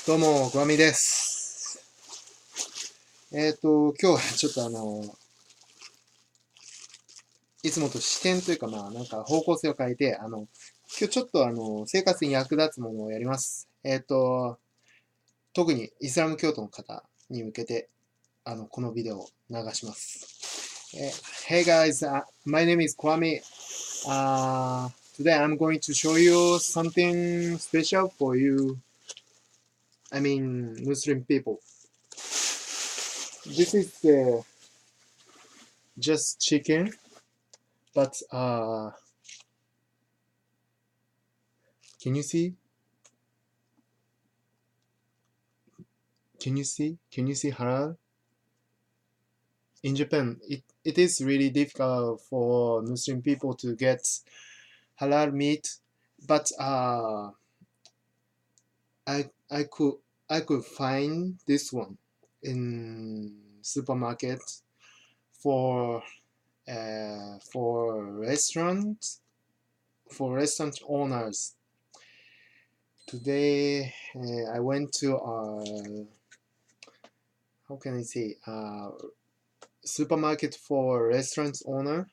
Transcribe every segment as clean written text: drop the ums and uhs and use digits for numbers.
どうも、ごわみです。今日はちょっといつもと視点というか、なんか方向性を変えて、今日ちょっと生活に役立つものをやります。特にイスラム教徒の方に向けて、このビデオを流します。Hey guys, my name is Kwame. Today I'm going to show you something special for you. I mean, Muslim people. This is just chicken, but can you see? Can you see? Can you see halal? In Japan, it is really difficult for Muslim people to get halal meat, but I could find this one in supermarket for restaurant owners. Today I went to how can I say supermarket for restaurant owner,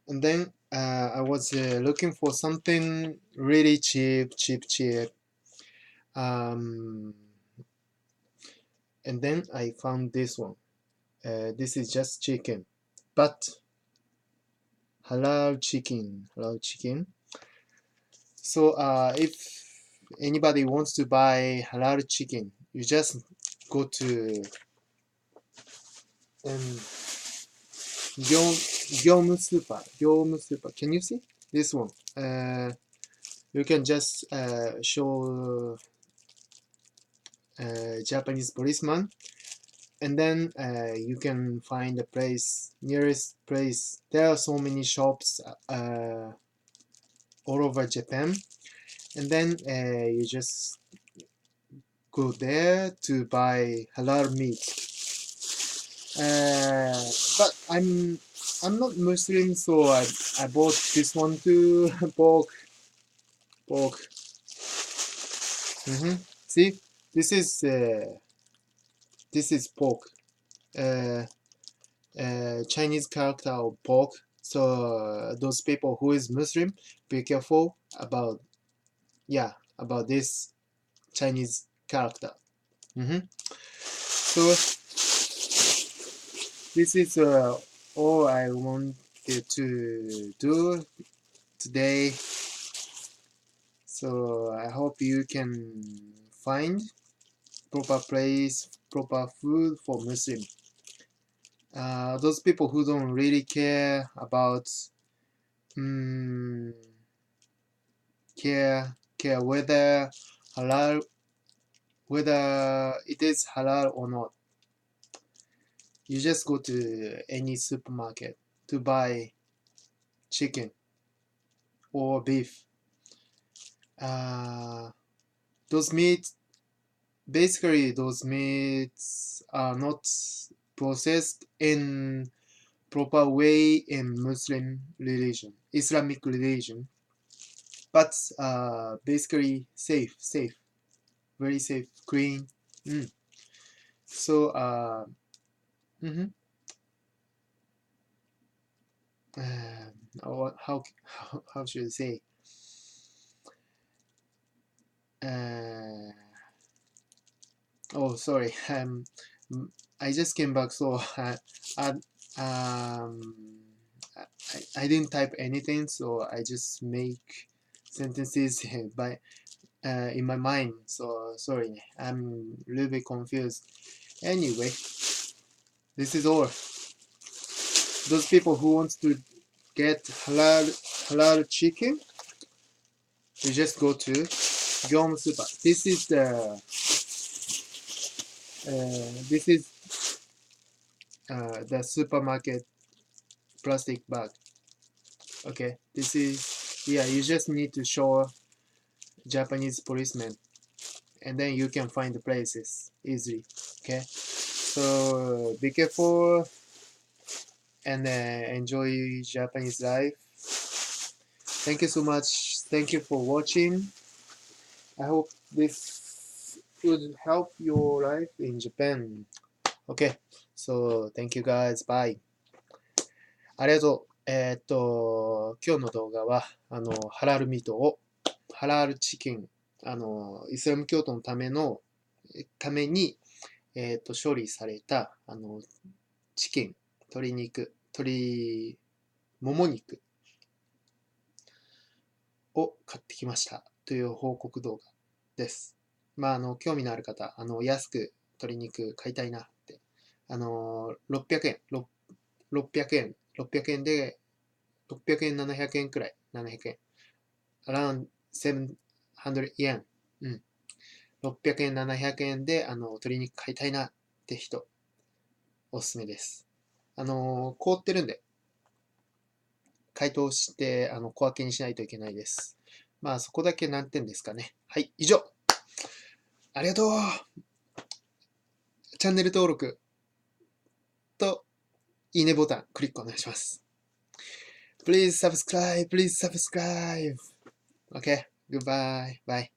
and then I was looking for something really cheap. And then I found this one. This is just chicken, but halal chicken. So if anybody wants to buy halal chicken, you just go to業務スーパー. Can you see this one? You can just show Japanese policeman, and then you can find the nearest place. There are so many shops all over Japan, and then you just go there to buy halal meat. But I'm not Muslim, so I bought this one too. pork. See, this is pork. Chinese character of pork. So those people who is Muslim, be careful about this Chinese character. So this is all I wanted to do today. So I hope you can find proper place, proper food for Muslim. Those people who don't really care about care whether it is halal or not. You just go to any supermarket to buy chicken or beef. Those meats are not processed in proper way in Muslim religion, Islamic religion, but basically safe, very safe, clean. So how should I say? Oh, sorry. I just came back, so I didn't type anything, so I just make sentences in my mind. So sorry, I'm a little bit confused. Anyway, this is all. Those people who want to get halal chicken, you just go to Gyeom Super. This is the supermarket plastic bag. Okay, this is you just need to show Japanese policeman, and then you can find the places easily. Okay, so be careful and enjoy Japanese life. Thank you so much. Thank you for watching. I hope this would help your life in Japan. Okay, so thank you guys. Bye. ありがとう。今日の動画は、ハラールミートを、ハラールチキン、イスラム教徒のために、処理された、チキン、鶏肉、もも肉を買ってきましたという報告動画です。まあ、興味のある方、安く鶏肉買いたいなって、600円、600円で、600円、700円くらい、700円。around 700 yen。うん。600円、700円で、鶏肉買いたいなって人、おすすめです。凍ってるんで、解凍して、小分けにしないといけないです。まあ、そこだけ難点ですかね。はい、以上。ありがとう。チャンネル登録と、いいねボタン、クリックお願いします。Please subscribe, please subscribe. Okay, goodbye, bye.